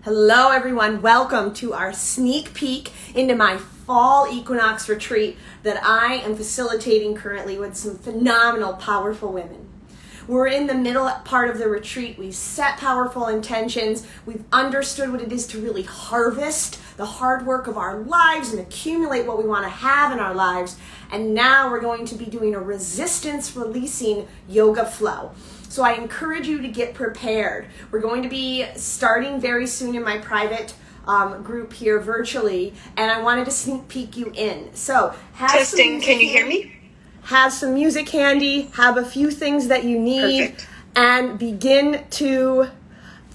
Hello everyone, welcome to our sneak peek into my fall Equinox retreat that I am facilitating currently with some phenomenal, powerful women. We're in the middle part of the retreat. We've set powerful intentions. We've understood what it is to really harvest the hard work of our lives and accumulate what we want to have in our lives. And now we're going to be doing a resistance releasing yoga flow. So I encourage you to get prepared. We're going to be starting very soon in my private group here virtually, and I wanted to sneak peek you in. So testing, can you hear me? Have some music handy, have a few things that you need, Perfect. And begin to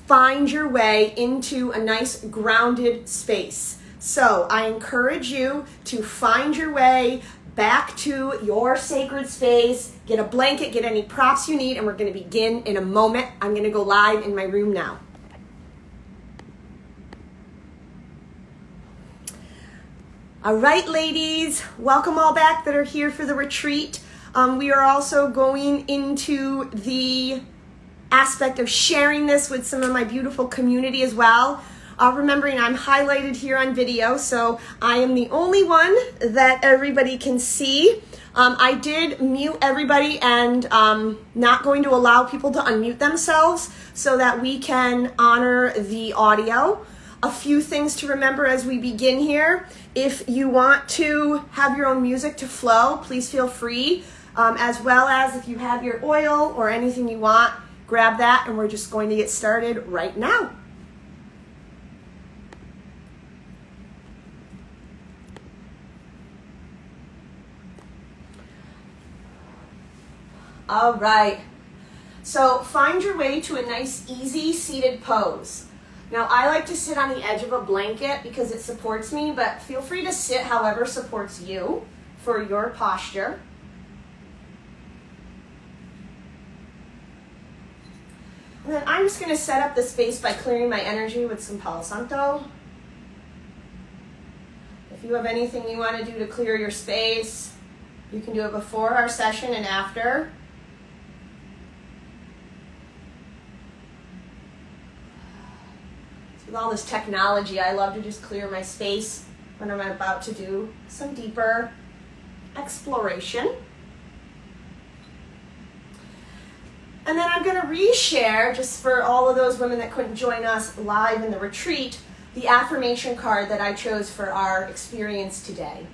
find your way into a nice grounded space. So I encourage you to find your way back to your sacred space, get a blanket, get any props you need, and we're going to begin in a moment. I'm going to go live in my room now. All right, ladies, welcome all back that are here for the retreat. We are also going into the aspect of sharing this with some of my beautiful community as well. Remembering I'm highlighted here on video, so I am the only one that everybody can see. I did mute everybody and not going to allow people to unmute themselves so that we can honor the audio. A few things to remember as we begin here. If you want to have your own music to flow, please feel free. As well as if you have your oil or anything you want, grab that, and we're just going to get started right now. All right, so find your way to a nice, easy seated pose. Now, I like to sit on the edge of a blanket because it supports me, but feel free to sit however supports you for your posture. And then I'm just going to set up the space by clearing my energy with some Palo Santo. If you have anything you want to do to clear your space, you can do it before our session and after. With all this technology, I love to just clear my space when I'm about to do some deeper exploration. And then I'm going to reshare, just for all of those women that couldn't join us live in the retreat, the affirmation card that I chose for our experience today.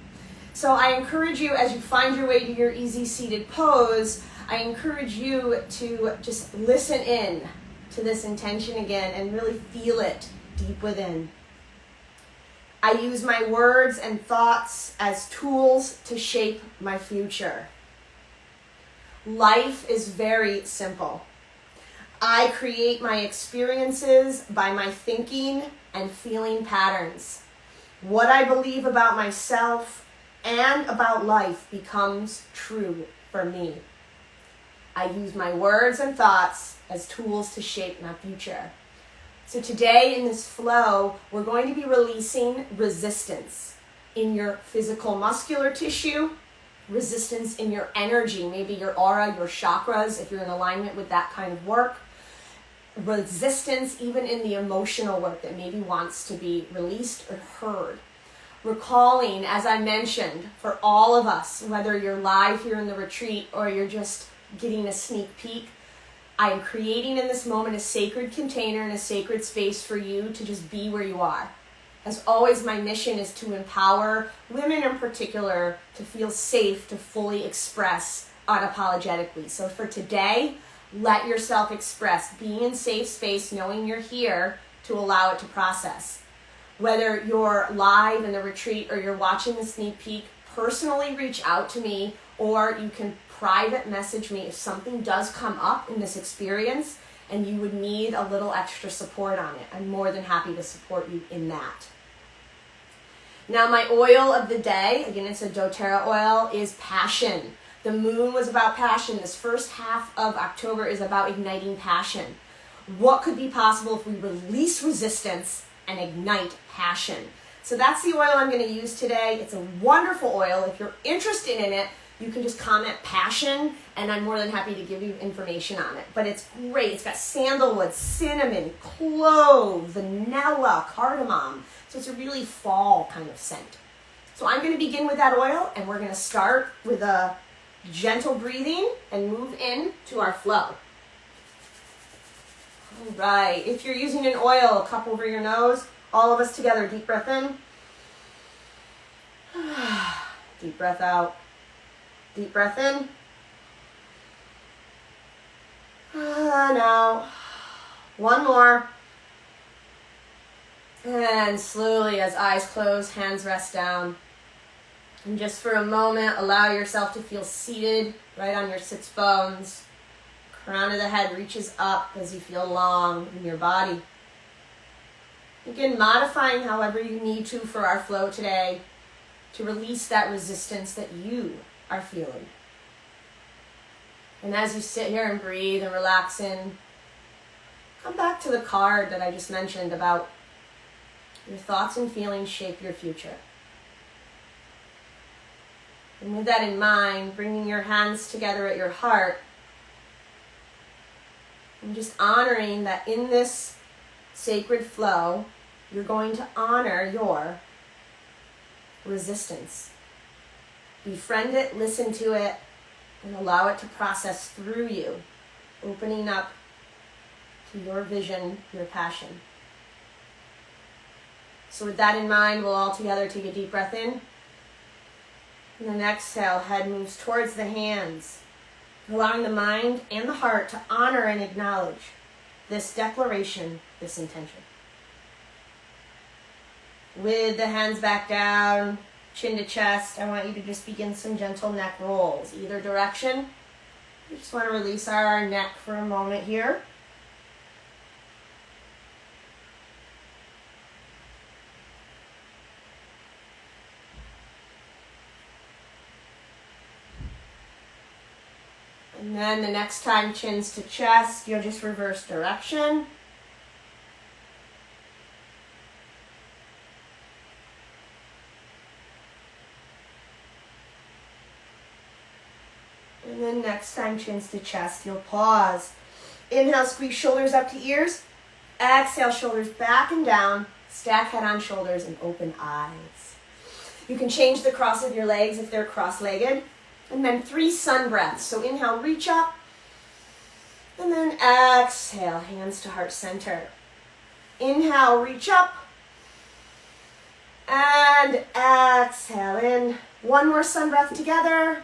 So I encourage you, as you find your way to your easy seated pose, I encourage you to just listen in to this intention again and really feel it deep within. I use my words and thoughts as tools to shape my future. Life is very simple. I create my experiences by my thinking and feeling patterns. What I believe about myself and about life becomes true for me. I use my words and thoughts as tools to shape my future. So today in this flow, we're going to be releasing resistance in your physical muscular tissue, resistance in your energy, maybe your aura, your chakras, if you're in alignment with that kind of work, resistance even in the emotional work that maybe wants to be released or heard. Recalling, as I mentioned, for all of us, whether you're live here in the retreat or you're just getting a sneak peek, I am creating in this moment a sacred container and a sacred space for you to just be where you are. As always, my mission is to empower women in particular to feel safe to fully express unapologetically. So for today, let yourself express. Be in safe space, knowing you're here to allow it to process. Whether you're live in the retreat or you're watching the sneak peek, personally reach out to me, or you can private message me if something does come up in this experience and you would need a little extra support on it. I'm more than happy to support you in that. Now, my oil of the day, again, it's a doTERRA oil, is passion. The moon was about passion. This first half of October is about igniting passion. What could be possible if we release resistance and ignite passion? So that's the oil I'm going to use today. It's a wonderful oil. If you're interested in it, you can just comment passion, and I'm more than happy to give you information on it. But it's great. It's got sandalwood, cinnamon, clove, vanilla, cardamom. So it's a really fall kind of scent. So I'm going to begin with that oil, and we're going to start with a gentle breathing and move in to our flow. All right. If you're using an oil, a cup over your nose, all of us together, deep breath in. Deep breath out. Deep breath in. Now, one more. And slowly, as eyes close, hands rest down. And just for a moment, allow yourself to feel seated right on your sits bones. Crown of the head reaches up as you feel long in your body. Begin modifying however you need to for our flow today to release that resistance that you are feeling. And as you sit here and breathe and relax in, come back to the card that I just mentioned about your thoughts and feelings shape your future. And with that in mind, bringing your hands together at your heart and just honoring that in this sacred flow, you're going to honor your resistance. Befriend it, listen to it, and allow it to process through you, opening up to your vision, your passion. So with that in mind, we'll all together take a deep breath in. And then exhale, head moves towards the hands, allowing the mind and the heart to honor and acknowledge this declaration, this intention. With the hands back down, chin to chest, I want you to just begin some gentle neck rolls, either direction. We just want to release our neck for a moment here. And then the next time, chins to chest, you'll just reverse direction. And then next time, chins to chest, you'll pause. Inhale, squeeze shoulders up to ears. Exhale, shoulders back and down. Stack head on shoulders and open eyes. You can change the cross of your legs if they're cross-legged. And then 3 sun breaths. So inhale, reach up. And then exhale, hands to heart center. Inhale, reach up. And exhale in. One more sun breath together.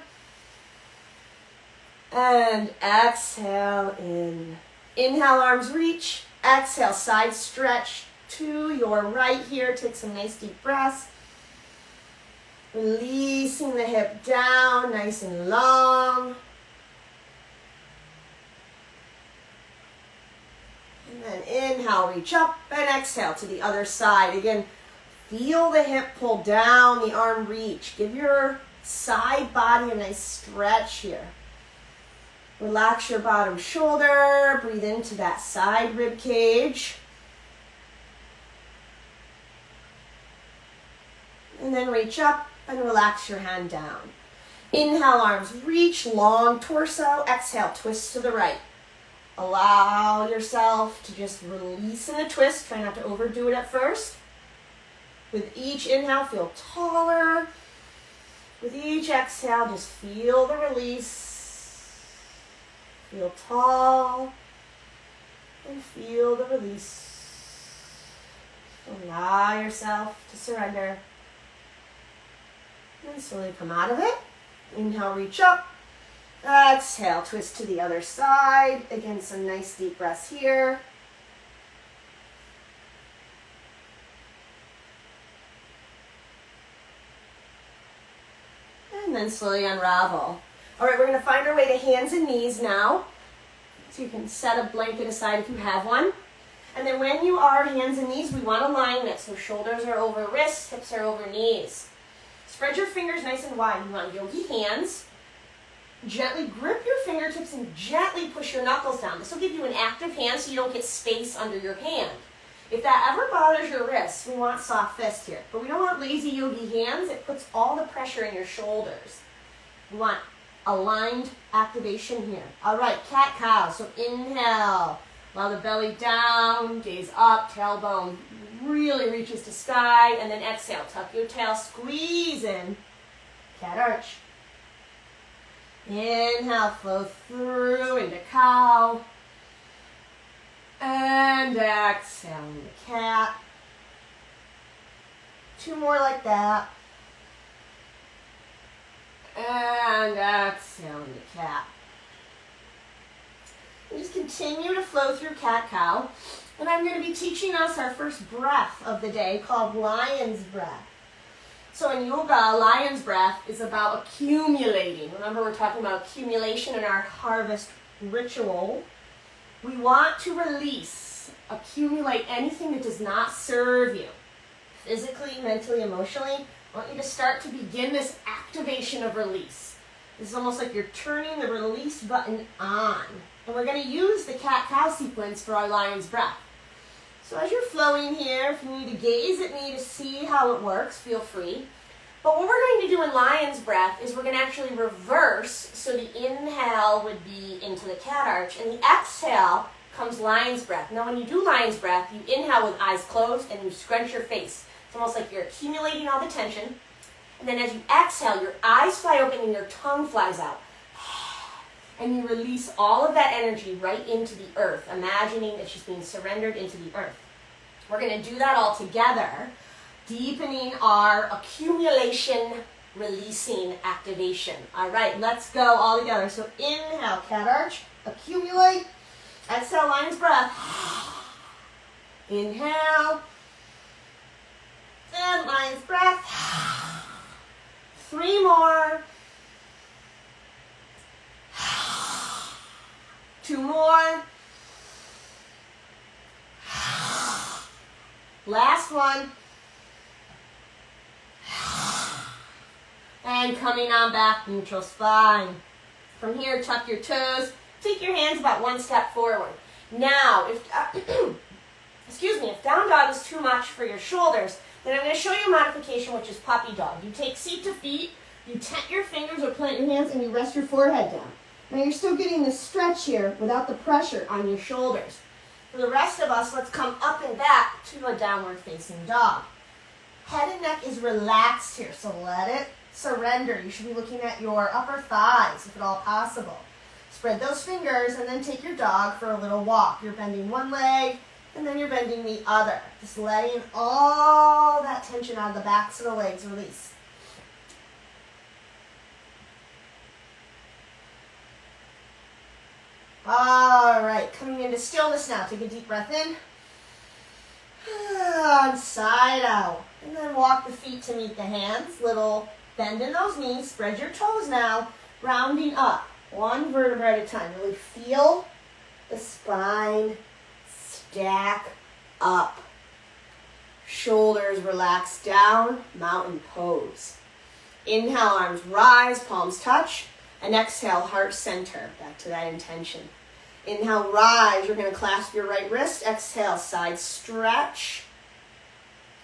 And exhale in. Inhale, arms reach. Exhale, side stretch to your right here. Take some nice deep breaths. Releasing the hip down, nice and long. And then inhale, reach up, and exhale to the other side. Again, feel the hip pull down, the arm reach. Give your side body a nice stretch here. Relax your bottom shoulder. Breathe into that side rib cage. And then reach up and relax your hand down. Inhale, arms reach, long torso. Exhale, twist to the right. Allow yourself to just release in the twist. Try not to overdo it at first. With each inhale, feel taller. With each exhale, just feel the release. Feel tall. And feel the release. Allow yourself to surrender. And slowly come out of it. Inhale, reach up. Exhale, twist to the other side. Again, some nice deep breaths here. And then slowly unravel. All right, we're going to find our way to hands and knees now. So you can set a blanket aside if you have one. And then when you are hands and knees, we want alignment. So shoulders are over wrists, hips are over knees. Spread your fingers nice and wide. You want yogi hands. Gently grip your fingertips and gently push your knuckles down. This will give you an active hand so you don't get space under your hand. If that ever bothers your wrists, we want soft fist here. But we don't want lazy yogi hands. It puts all the pressure in your shoulders. We want aligned activation here. All right, cat-cow. So inhale, allow the belly down, gaze up, tailbone really reaches to sky, and then exhale, tuck your tail, squeeze in, cat arch. Inhale, flow through into cow. And exhale into cat. 2 more like that. And exhale into cat. And just continue to flow through cat-cow. And I'm going to be teaching us our first breath of the day called lion's breath. So in yoga, lion's breath is about accumulating. Remember, we're talking about accumulation in our harvest ritual. We want to release, accumulate anything that does not serve you. Physically, mentally, emotionally, I want you to start to begin this activation of release. This is almost like you're turning the release button on. And we're going to use the cat-cow sequence for our lion's breath. So as you're flowing here, if you need to gaze at me to see how it works, feel free. But what we're going to do in lion's breath is we're going to actually reverse. So the inhale would be into the cat arch, and the exhale comes lion's breath. Now when you do lion's breath, you inhale with eyes closed and you scrunch your face. It's almost like you're accumulating all the tension. And then as you exhale, your eyes fly open and your tongue flies out. And you release all of that energy right into the earth, imagining that she's being surrendered into the earth. We're going to do that all together, deepening our accumulation, releasing activation. All right, let's go all together. So inhale, cat arch, accumulate. Exhale, lion's breath. Inhale. And lion's breath. 3 more. 2 more. Last one. And coming on back, neutral spine. From here, tuck your toes. Take your hands about 1 step forward. Now, if if down dog is too much for your shoulders, then I'm going to show you a modification, which is puppy dog. You take seat to feet, you tent your fingers or plant your hands, and you rest your forehead down. Now you're still getting the stretch here without the pressure on your shoulders. For the rest of us, let's come up and back to a downward facing dog. Head and neck is relaxed here, so let it surrender. You should be looking at your upper thighs, if at all possible. Spread those fingers and then take your dog for a little walk. You're bending one leg and then you're bending the other. Just letting all that tension out of the backs of the legs release. All right, coming into stillness now. Take a deep breath in. And side out. And then walk the feet to meet the hands. Little bend in those knees. Spread your toes now. Rounding up. 1 vertebra at a time. Really feel the spine stack up. Shoulders relax down. Mountain pose. Inhale, arms rise, palms touch. And exhale, heart center. Back to that intention. Inhale, rise. You're going to clasp your right wrist. Exhale, side stretch.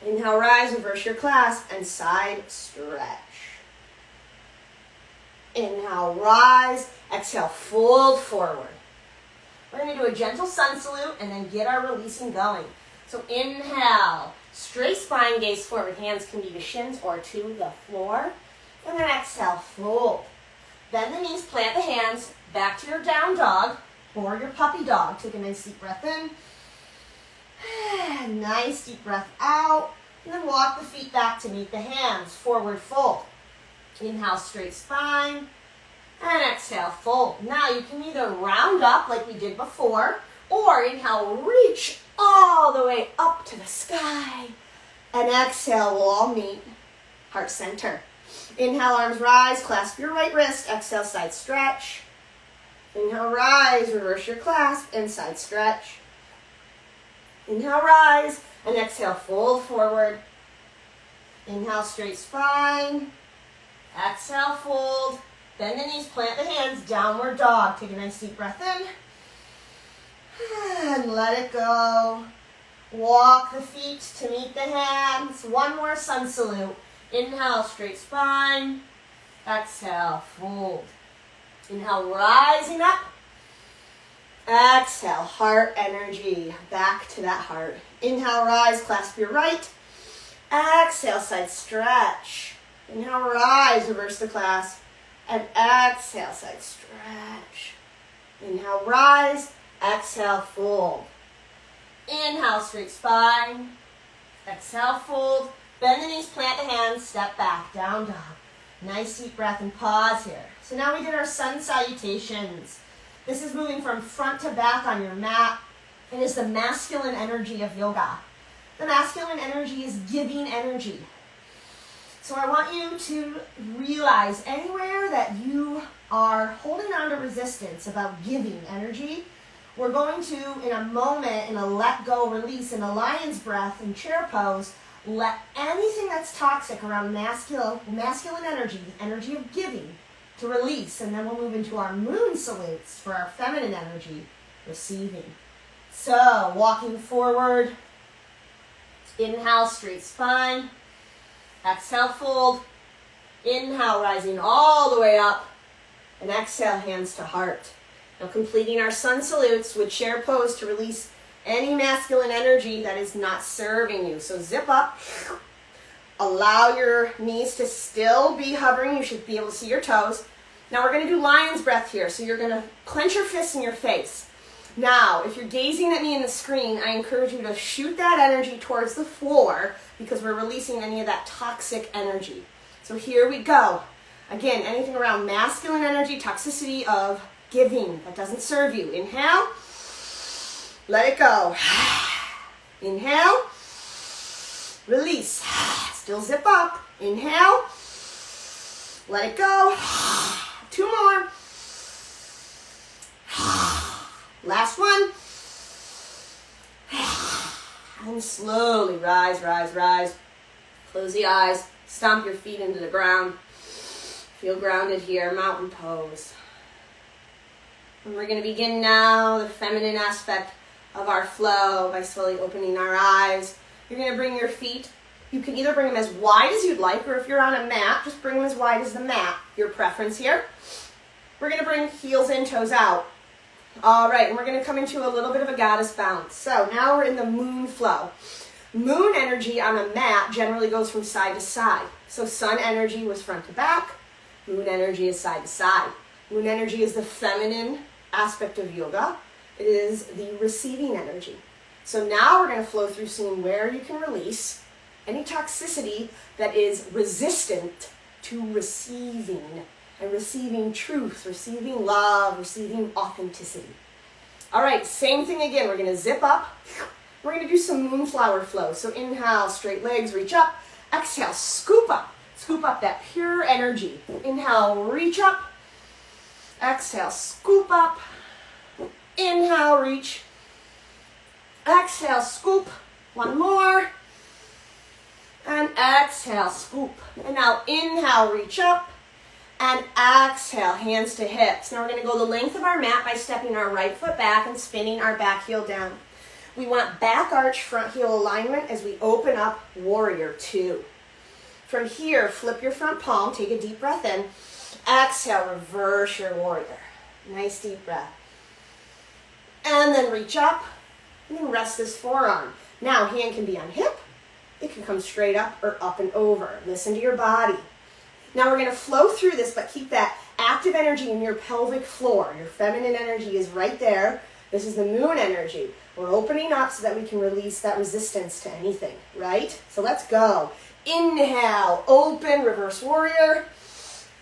Inhale, rise, reverse your clasp, and side stretch. Inhale, rise. Exhale, fold forward. We're going to do a gentle sun salute and then get our releasing going. So inhale, straight spine, gaze forward. Hands can be to shins or to the floor. And then exhale, fold. Bend the knees, plant the hands, back to your down dog or your puppy dog. Take a nice deep breath in. Nice deep breath out. And then walk the feet back to meet the hands. Forward fold. Inhale, straight spine. And exhale, fold. Now you can either round up like we did before, or inhale, reach all the way up to the sky. And exhale, we'll all meet heart center. Inhale, arms rise, clasp your right wrist. Exhale, side stretch. Inhale, rise, reverse your clasp, and side stretch. Inhale, rise, and exhale, fold forward. Inhale, straight spine. Exhale, fold. Bend the knees, plant the hands, downward dog. Take a nice deep breath in. And let it go. Walk the feet to meet the hands. 1 more sun salute. Inhale, straight spine. Exhale, fold. Inhale, rising up. Exhale, heart energy. Back to that heart. Inhale, rise, clasp your right. Exhale, side stretch. Inhale, rise, reverse the clasp. And exhale, side stretch. Inhale, rise. Exhale, fold. Inhale, straight spine. Exhale, fold. Bend the knees, plant the hands, step back, down dog. Nice deep breath and pause here. So now we did our sun salutations. This is moving from front to back on your mat. It is the masculine energy of yoga. The masculine energy is giving energy. So I want you to realize anywhere that you are holding on to resistance about giving energy, we're going to, in a moment, in a let go release, in a lion's breath and chair pose, let anything that's toxic around masculine energy, the energy of giving, to release. And then we'll move into our moon salutes for our feminine energy, receiving. So, walking forward, inhale, straight spine. Exhale, fold. Inhale, rising all the way up. And exhale, hands to heart. Now completing our sun salutes with chair pose to release any masculine energy that is not serving you. So zip up. Allow your knees to still be hovering. You should be able to see your toes. Now we're going to do lion's breath here. So you're going to clench your fists in your face. Now, if you're gazing at me in the screen, I encourage you to shoot that energy towards the floor because we're releasing any of that toxic energy. So here we go. Again, anything around masculine energy, toxicity of giving that doesn't serve you. Inhale. Let it go. Inhale. Release. Still zip up. Inhale. Let it go. 2 more. Last one. And slowly rise, rise, rise. Close the eyes. Stomp your feet into the ground. Feel grounded here. Mountain pose. And we're going to begin now the feminine aspect of our flow by slowly opening our eyes. You're going to bring your feet. You can either bring them as wide as you'd like, or if you're on a mat, just bring them as wide as the mat. Your preference here. We're going to bring heels in, toes out. All right, and we're going to come into a little bit of a goddess bounce. So now we're in the moon flow. Moon energy on a mat generally goes from side to side. So sun energy was front to back. Moon energy is side to side. Moon energy is the feminine aspect of yoga. It is the receiving energy. So now we're going to flow through seeing where you can release any toxicity that is resistant to receiving, and receiving truth, receiving love, receiving authenticity. All right, same thing again. We're going to zip up. We're going to do some moonflower flow. So inhale, straight legs, reach up. Exhale, scoop up. Scoop up that pure energy. Inhale, reach up. Exhale, scoop up. Inhale, reach. Exhale, scoop. One more. And exhale, scoop. And now inhale, reach up. And exhale, hands to hips. Now we're going to go the length of our mat by stepping our right foot back and spinning our back heel down. We want back arch, front heel alignment as we open up warrior 2. From here, flip your front palm, take a deep breath in. Exhale, reverse your warrior. Nice deep breath. And then reach up, and then rest this forearm. Now, hand can be on hip. It can come straight up or up and over. Listen to your body. Now we're going to flow through this, but keep that active energy in your pelvic floor. Your feminine energy is right there. This is the moon energy. We're opening up so that we can release that resistance to anything, right? So let's go. Inhale, open, reverse warrior.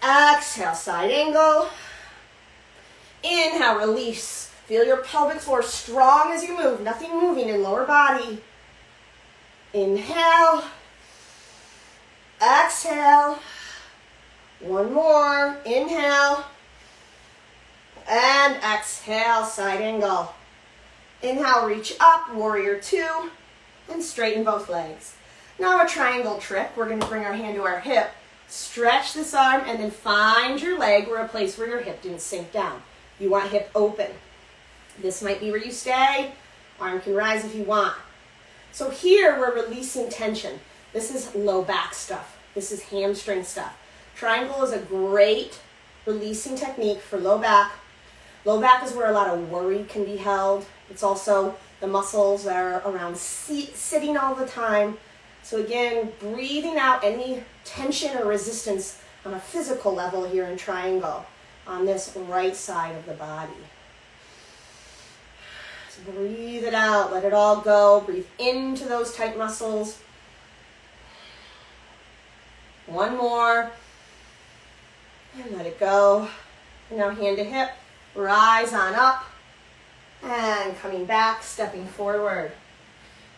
Exhale, side angle. Inhale, release. Feel your pelvic floor strong as you move. Nothing moving in lower body. Inhale. Exhale. One more. Inhale. And exhale, side angle. Inhale, reach up, warrior 2, and straighten both legs. Now a triangle trick. We're going to bring our hand to our hip, stretch this arm, and then find your leg or a place where your hip didn't sink down. You want hip open. This might be where you stay. Arm can rise if you want. So here we're releasing tension. This is low back stuff. This is hamstring stuff. Triangle is a great releasing technique for low back. Low back is where a lot of worry can be held. It's also the muscles that are around sitting all the time. So again, breathing out any tension or resistance on a physical level here in triangle on this right side of the body. So breathe it out, let it all go. Breathe into those tight muscles. One more. And let it go. And now hand to hip, rise on up. And coming back, stepping forward.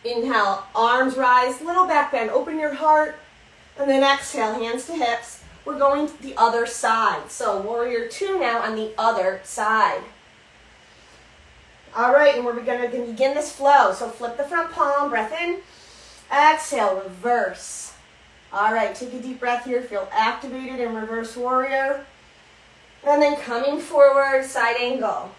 Inhale, arms rise, little back bend, open your heart. And then exhale, hands to hips. We're going to the other side. So warrior two now on the other side. All right, and we're going to begin this flow. So flip the front palm, breath in. Exhale, reverse. All right, take a deep breath here. Feel activated in reverse warrior. And then coming forward, side angle.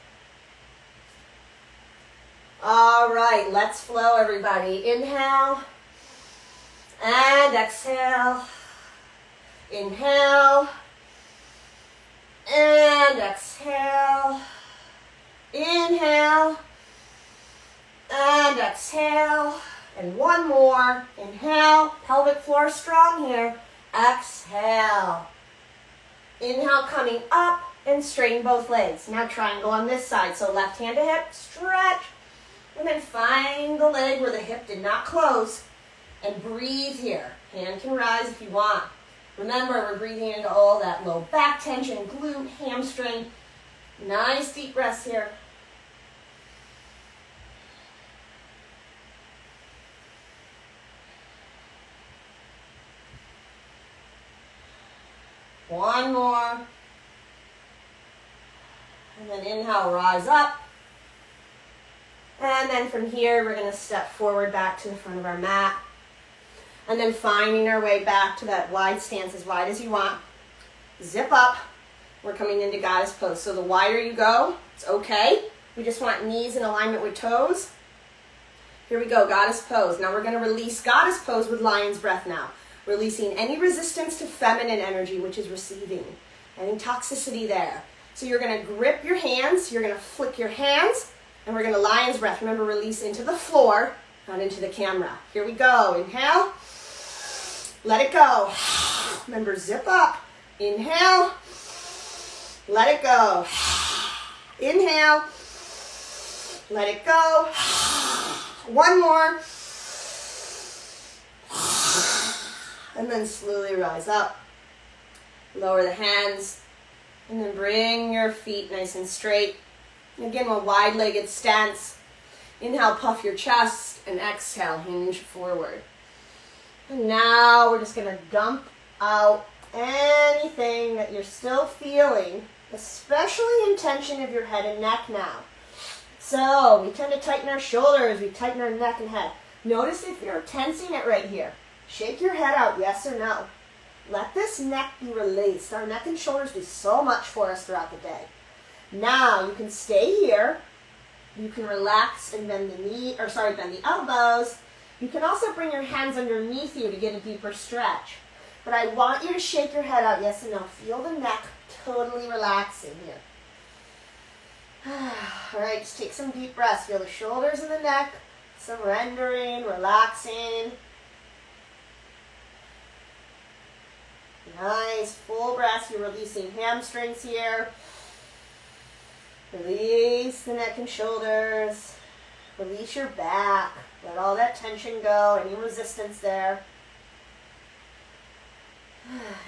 All right, let's flow, everybody. Inhale and exhale. Inhale and exhale. Inhale and exhale. And one more. Inhale, pelvic floor strong here. Exhale. Inhale, coming up and straighten both legs. Now triangle on this side. So left hand to hip, stretch. And then find the leg where the hip did not close. And breathe here. Hand can rise if you want. Remember, we're breathing into all that low back tension, glute, hamstring. Nice deep breaths here. One more. And then inhale, rise up. And then from here, we're going to step forward back to the front of our mat. And then finding our way back to that wide stance, as wide as you want. Zip up. We're coming into goddess pose. So the wider you go, it's okay. We just want knees in alignment with toes. Here we go, goddess pose. Now we're going to release goddess pose with lion's breath now. Releasing any resistance to feminine energy, which is receiving. Any toxicity there. So you're going to grip your hands. You're going to flick your hands. And we're going to lion's breath. Remember, release into the floor, not into the camera. Here we go. Inhale. Let it go. Remember, zip up. Inhale. Let it go. Inhale. Let it go. One more. And then slowly rise up. Lower the hands. And then bring your feet nice and straight. And again, a wide-legged stance. Inhale, puff your chest. And exhale, hinge forward. And now we're just going to dump out anything that you're still feeling, especially in tension of your head and neck now. So we tend to tighten our shoulders, we tighten our neck and head. Notice if you're tensing it right here. Shake your head out, yes or no. Let this neck be released. Our neck and shoulders do so much for us throughout the day. Now you can stay here. You can relax and bend the elbows. You can also bring your hands underneath you to get a deeper stretch. But I want you to shake your head out, yes and no. Feel the neck totally relaxing here. All right, just take some deep breaths. Feel the shoulders and the neck, surrendering, relaxing. Nice, full breaths. You're releasing hamstrings here. Release the neck and shoulders. Release your back. Let all that tension go, any resistance there.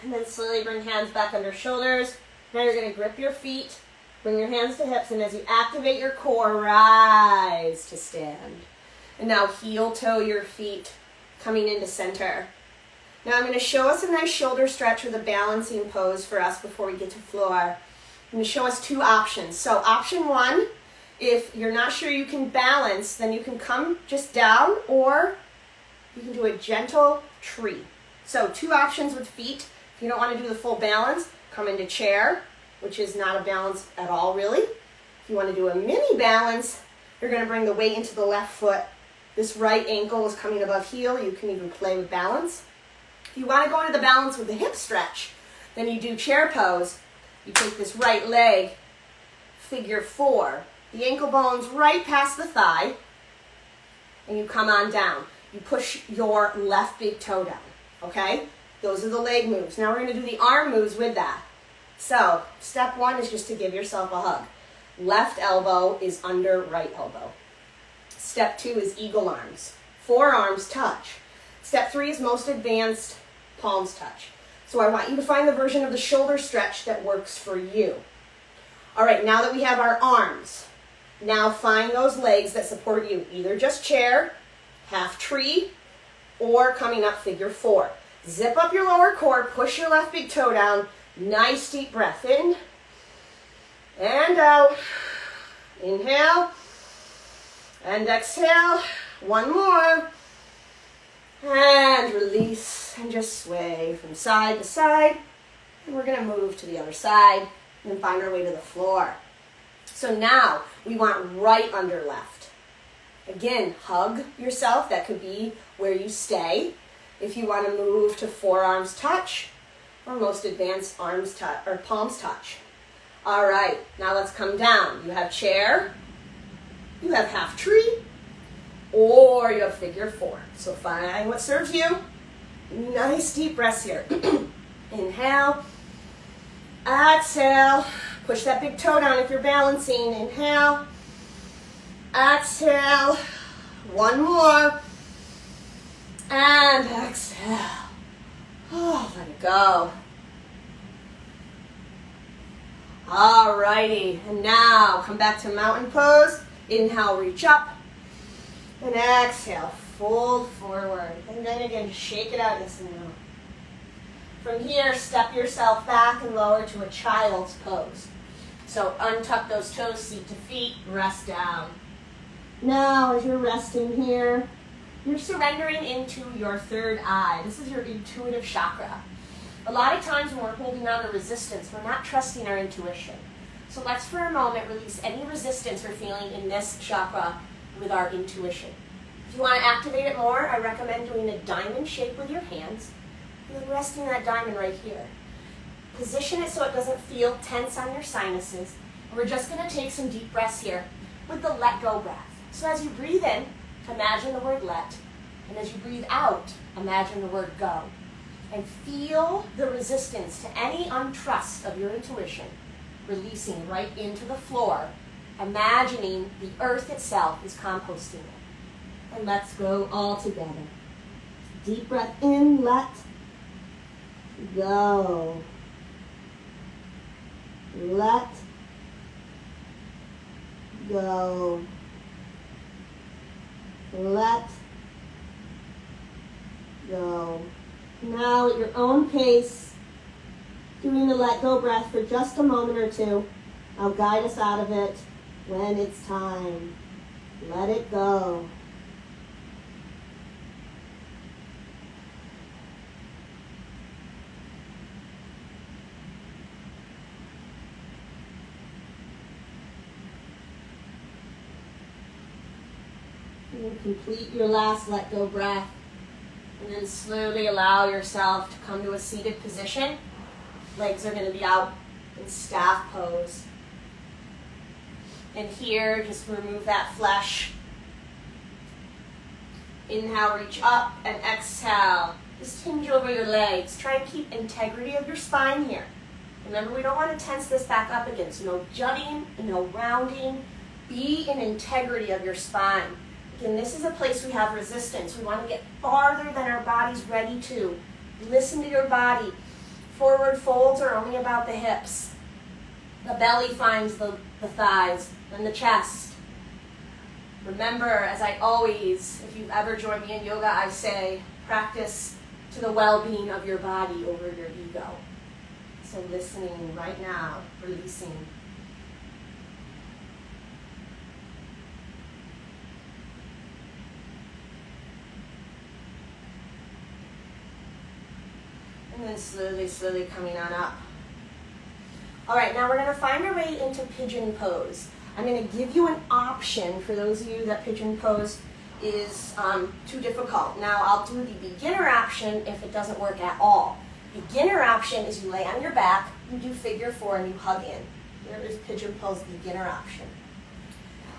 And then slowly bring hands back under shoulders. Now you're going to grip your feet, bring your hands to hips, and as you activate your core, rise to stand. And now heel toe your feet, coming into center. Now I'm going to show us a nice shoulder stretch with a balancing pose for us before we get to floor. I'm going to show us two options. So option one, if you're not sure you can balance, then you can come just down, or you can do a gentle tree. So two options with feet. If you don't want to do the full balance, come into chair, which is not a balance at all really. If you want to do a mini balance, you're going to bring the weight into the left foot. This right ankle is coming above heel. You can even play with balance. If you want to go into the balance with the hip stretch, Then you do chair pose. You take this right leg, figure 4. The ankle bone's right past the thigh, and you come on down. You push your left big toe down, okay? Those are the leg moves. Now we're gonna do the arm moves with that. So, step 1 is just to give yourself a hug. Left elbow is under right elbow. Step 2 is eagle arms. Forearms touch. Step 3 is most advanced, palms touch. So I want you to find the version of the shoulder stretch that works for you. All right, now that we have our arms, now find those legs that support you. Either just chair, half tree, or coming up figure 4. Zip up your lower core, push your left big toe down. Nice deep breath in and out. Inhale and exhale. One more. And release and just sway from side to side. And we're going to move to the other side and find our way to the floor. So now we want right under left. Again, hug yourself. That could be where you stay. If you want to move to forearms touch or most advanced arms touch or palms touch. All right, now let's come down. You have chair, you have half tree, or you have figure 4. So find what serves you. Nice deep breaths here. Inhale, exhale. Push that big toe down if you're balancing. Inhale, exhale. One more. And exhale. Oh, let it go. Alrighty, and now come back to mountain pose. Inhale, reach up. And exhale, fold forward. And then again, just shake it out, yes and no. From here, step yourself back and lower to a child's pose. So untuck those toes, seat to feet, rest down. Now, as you're resting here, you're surrendering into your third eye. This is your intuitive chakra. A lot of times when we're holding on to resistance, we're not trusting our intuition. So let's for a moment release any resistance we're feeling in this chakra with our intuition. If you want to activate it more, I recommend doing a diamond shape with your hands and then resting that diamond right here. Position it so it doesn't feel tense on your sinuses. And we're just going to take some deep breaths here with the let go breath. So as you breathe in, imagine the word let. And as you breathe out, imagine the word go. And feel the resistance to any untrust of your intuition releasing right into the floor, imagining the earth itself is composting it. And let's go all together. Deep breath in, let go. Let go. Let go. Now at your own pace, doing the let go breath for just a moment or two. I'll guide us out of it when it's time. Let it go. And complete your last let go breath. And then slowly allow yourself to come to a seated position. Legs are going to be out in staff pose. And here, just remove that flesh. Inhale, reach up, and exhale. Just hinge over your legs. Try and keep integrity of your spine here. Remember, we don't want to tense this back up again. So no jutting, no rounding. Be in integrity of your spine. Again, this is a place we have resistance. We want to get farther than our body's ready to. Listen to your body. Forward folds are only about the hips. The belly finds the thighs and the chest. Remember, as I always, if you've ever joined me in yoga, I say, practice to the well-being of your body over your ego. So listening right now, releasing. And then slowly coming on up. All right, now we're going to find our way into pigeon pose. I'm going to give you an option for those of you that pigeon pose is too difficult. Now I'll do the beginner option if it doesn't work at all. Beginner option is you lay on your back, you do figure 4, and you hug in. There is pigeon pose beginner option.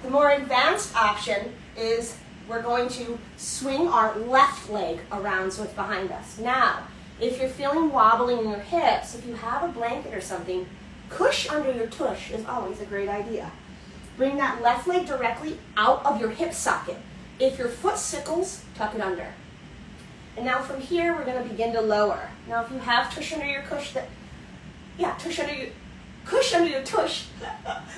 The more advanced option is we're going to swing our left leg around so it's behind us. Now, if you're feeling wobbly in your hips, if you have a blanket or something, cush under your tush is always a great idea. Bring that left leg directly out of your hip socket. If your foot sickles, tuck it under. And now from here, we're going to begin to lower. Now, if you have tush under your cush, cush under your tush,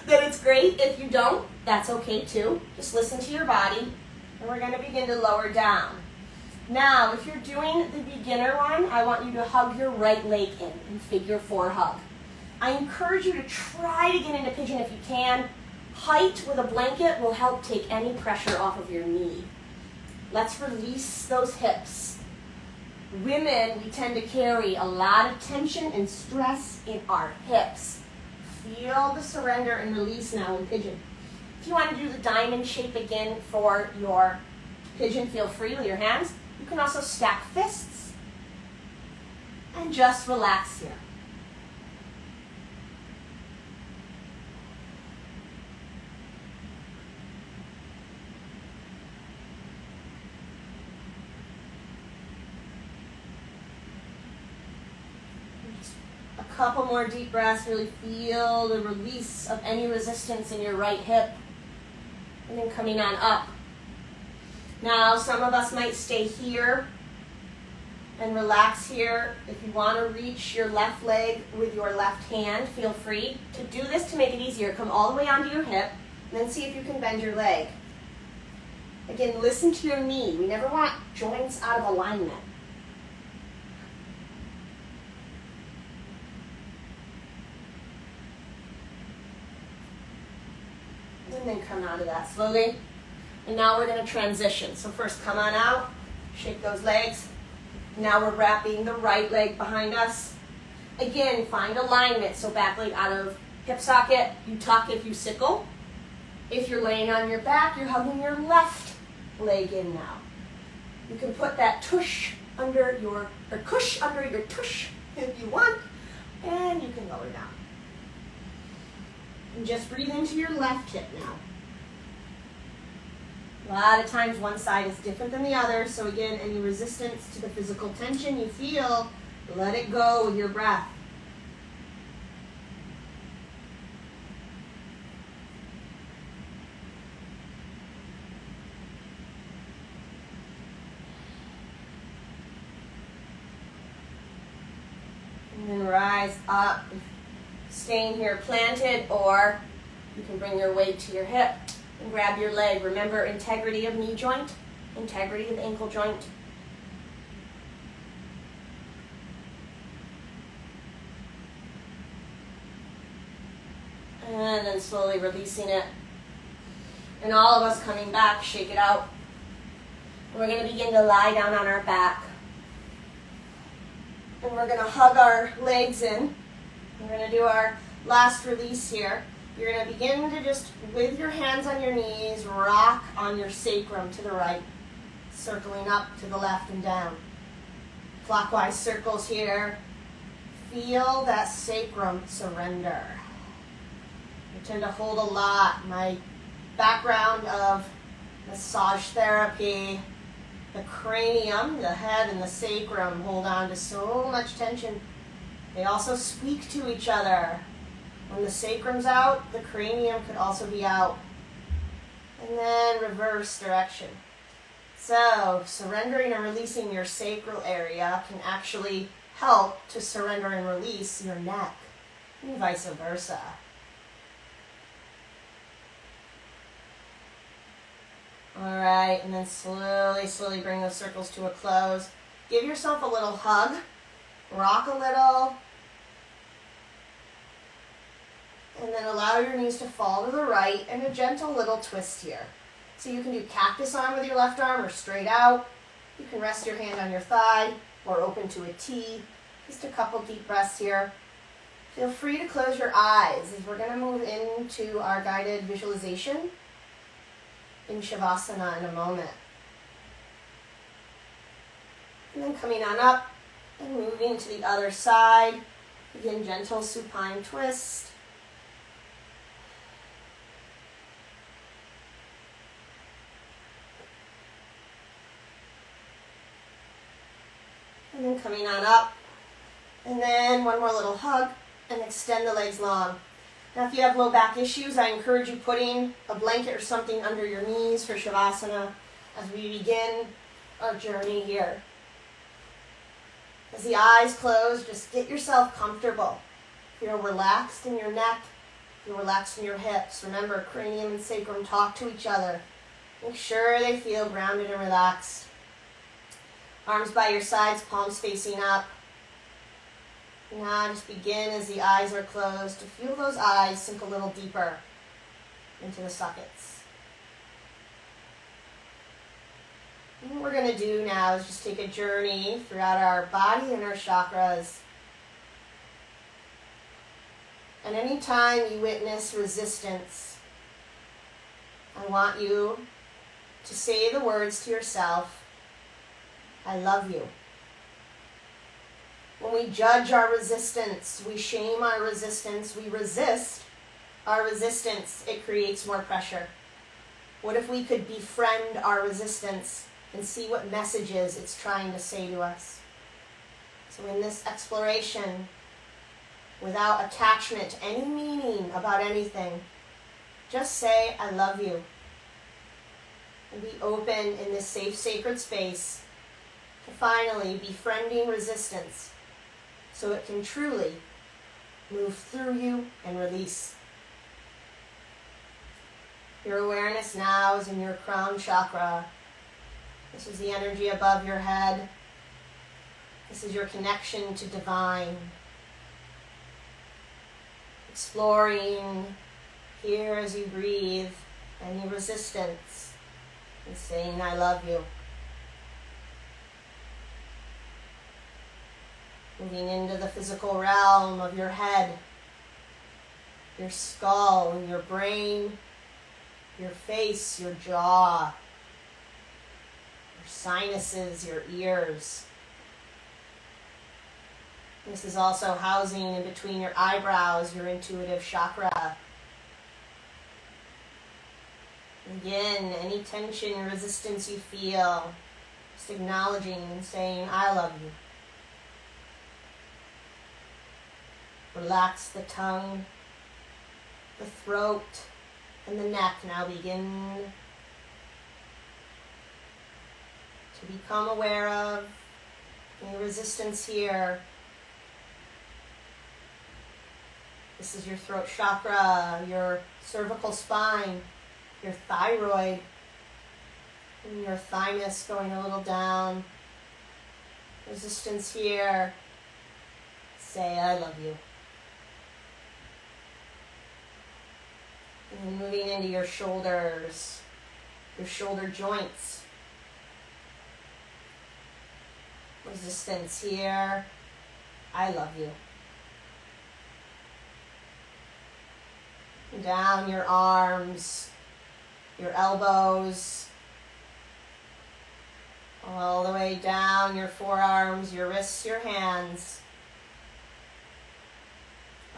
then it's great. If you don't, that's okay too. Just listen to your body, and we're going to begin to lower down. Now, if you're doing the beginner one, I want you to hug your right leg in and figure 4 hug. I encourage you to try to get into pigeon if you can. Height with a blanket will help take any pressure off of your knee. Let's release those hips. Women, we tend to carry a lot of tension and stress in our hips. Feel the surrender and release now in pigeon. If you want to do the diamond shape again for your pigeon, feel free with your hands. You can also stack fists and just relax here. A couple more deep breaths. Really feel the release of any resistance in your right hip. And then coming on up. Now, some of us might stay here and relax here. If you want to reach your left leg with your left hand, feel free to do this to make it easier. Come all the way onto your hip, and then see if you can bend your leg. Again, listen to your knee. We never want joints out of alignment. And then come out of that slowly. And now we're going to transition. So first, come on out, shake those legs. Now we're wrapping the right leg behind us. Again, find alignment. So back leg out of hip socket. You tuck if you sickle. If you're laying on your back, you're hugging your left leg in now. You can put that tush under your, or cush under your tush if you want. And you can lower down. And just breathe into your left hip now. A lot of times one side is different than the other, so again, any resistance to the physical tension you feel, let it go with your breath. And then rise up, staying here planted, or you can bring your weight to your hip. And grab your leg. Remember, integrity of knee joint, integrity of ankle joint. And then slowly releasing it. And all of us coming back, shake it out. And we're going to begin to lie down on our back. And we're going to hug our legs in. We're going to do our last release here. You're going to begin to just, with your hands on your knees, rock on your sacrum to the right, circling up to the left and down. Clockwise circles here. Feel that sacrum surrender. I tend to hold a lot. My background of massage therapy, the cranium, the head and the sacrum hold on to so much tension. They also speak to each other. When the sacrum's out, the cranium could also be out. And then reverse direction. So, surrendering and releasing your sacral area can actually help to surrender and release your neck, and vice versa. All right, and then slowly bring those circles to a close. Give yourself a little hug, rock a little, and then allow your knees to fall to the right and a gentle little twist here. So you can do cactus arm with your left arm or straight out. You can rest your hand on your thigh or open to a T. Just a couple deep breaths here. Feel free to close your eyes as we're going to move into our guided visualization in Shavasana in a moment. And then coming on up, And moving to the other side. Again, gentle supine twist. And then coming on up. And then one more little hug and extend the legs long. Now if you have low back issues, I encourage you putting a blanket or something under your knees for Shavasana as we begin our journey here. As the eyes close, just get yourself comfortable. Feel relaxed in your neck, feel relaxed in your hips. Remember, cranium and sacrum talk to each other. Make sure they feel grounded and relaxed. Arms by your sides, palms facing up. Now just begin as the eyes are closed to feel those eyes sink a little deeper into the sockets. And what we're going to do now is just take a journey throughout our body and our chakras. And anytime you witness resistance, I want you to say the words to yourself, I love you. When we judge our resistance, we shame our resistance, we resist our resistance, it creates more pressure. What if we could befriend our resistance and see what messages it's trying to say to us? So in this exploration, without attachment to any meaning about anything, just say, I love you. And be open in this safe, sacred space to finally befriending resistance so it can truly move through you and release. Your awareness now is in your crown chakra. This is the energy above your head. This is your connection to divine. Exploring here as you breathe any resistance and saying, I love you. Moving into the physical realm of your head, your skull, your brain, your face, your jaw, your sinuses, your ears. This is also housing in between your eyebrows, your intuitive chakra. Again, any tension or resistance you feel, just acknowledging and saying, I love you. Relax the tongue, the throat, and the neck. Now begin to become aware of any resistance here. This is your throat chakra, your cervical spine, your thyroid, and your thymus going a little down. Resistance here. Say, I love you. And moving into your shoulders, your shoulder joints. Resistance here. I love you. Down your arms, your elbows, all the way down your forearms, your wrists, your hands.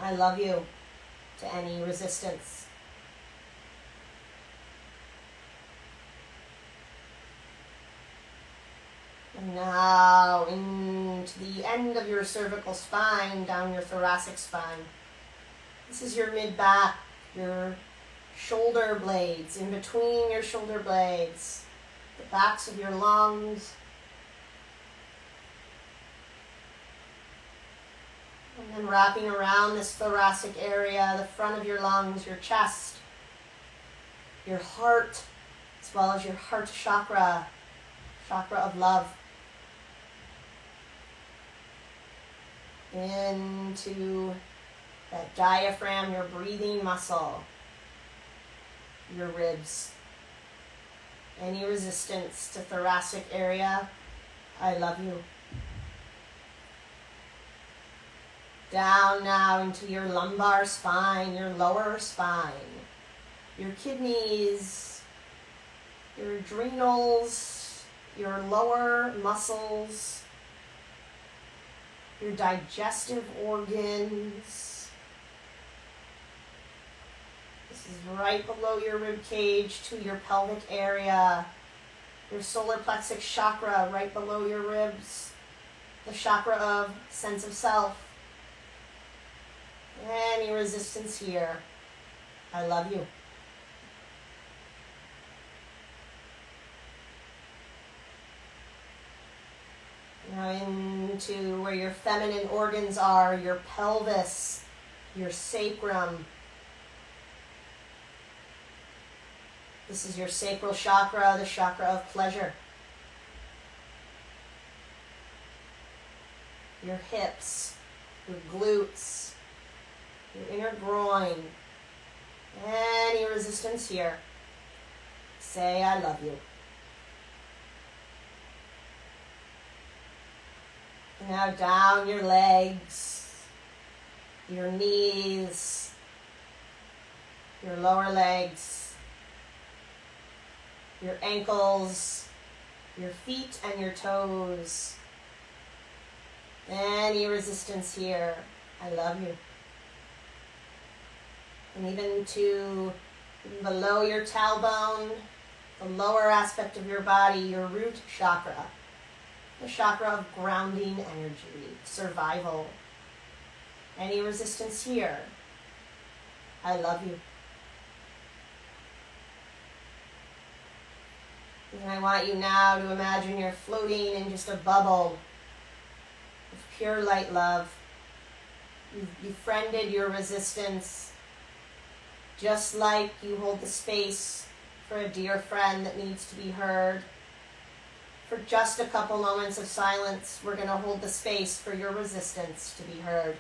I love you to any resistance. And now into the end of your cervical spine, down your thoracic spine. This is your mid-back, your shoulder blades, in between your shoulder blades, the backs of your lungs. And then wrapping around this thoracic area, the front of your lungs, your chest, your heart, as well as your heart chakra, chakra of love. Into that diaphragm, your breathing muscle, your ribs. Any resistance to thoracic area, I love you. Down now into your lumbar spine, your lower spine, your kidneys, your adrenals, your lower muscles, your digestive organs. This is right below your rib cage to your pelvic area. Your solar plexus chakra right below your ribs. The chakra of sense of self. Any resistance here? I love you. Now into where your feminine organs are, your pelvis, your sacrum. This is your sacral chakra, the chakra of pleasure. Your hips, your glutes, your inner groin. Any resistance here? Say, I love you. Now down your legs, your knees, your lower legs, your ankles, your feet and your toes. Any resistance here? I love you. And even to below your tailbone, the lower aspect of your body, your root chakra. The chakra of grounding energy, survival. Any resistance here? I love you. And I want you now to imagine you're floating in just a bubble of pure light love. You've befriended your resistance, just like you hold the space for a dear friend that needs to be heard. For just a couple moments of silence, we're going to hold the space for your resistance to be heard.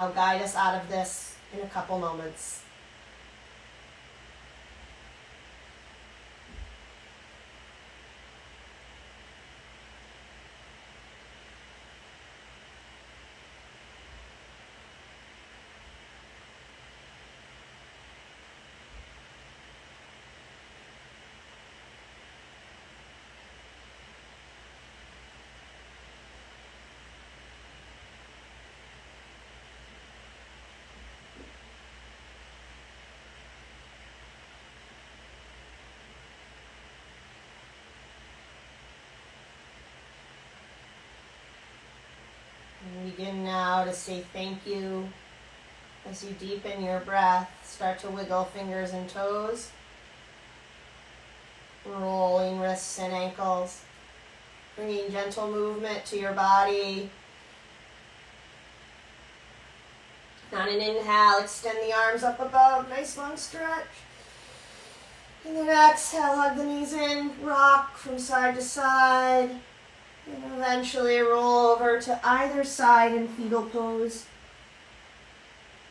I'll guide us out of this in a couple moments. And begin now to say thank you as you deepen your breath. Start to wiggle fingers and toes, rolling wrists and ankles, bringing gentle movement to your body. On an inhale, extend the arms up above, nice long stretch. And then exhale, hug the knees in, rock from side to side. And eventually roll over to either side in fetal pose.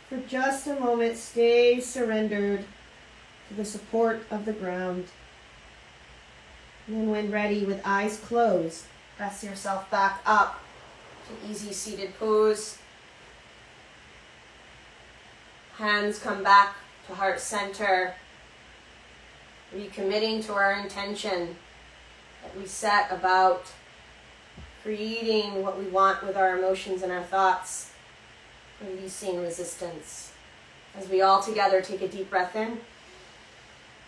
For just a moment, stay surrendered to the support of the ground. And then when ready, with eyes closed, press yourself back up to easy seated pose. Hands come back to heart center. Recommitting to our intention that we set about creating what we want with our emotions and our thoughts, releasing resistance. As we all together take a deep breath in,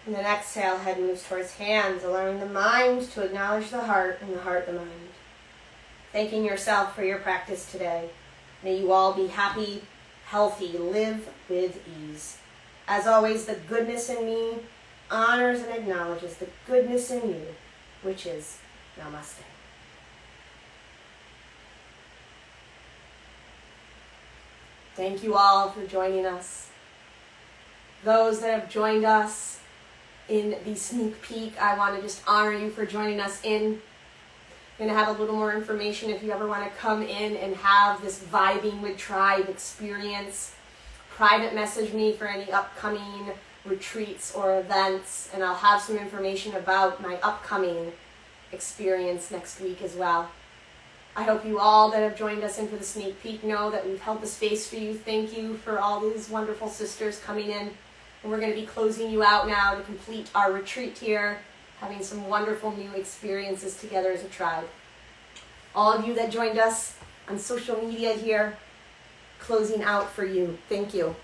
and then exhale, head moves towards hands, allowing the mind to acknowledge the heart and the heart the mind. Thanking yourself for your practice today. May you all be happy, healthy, live with ease. As always, the goodness in me honors and acknowledges the goodness in you, which is Namaste. Thank you all for joining us. Those that have joined us in the sneak peek, I want to just honor you for joining us in. I'm going to have a little more information if you ever want to come in and have this vibing with tribe experience. Private message me for any upcoming retreats or events, and I'll have some information about my upcoming experience next week as well. I hope you all that have joined us in for the sneak peek know that we've held the space for you. Thank you for all these wonderful sisters coming in. And we're going to be closing you out now to complete our retreat here, having some wonderful new experiences together as a tribe. All of you that joined us, on social media here, closing out for you. Thank you.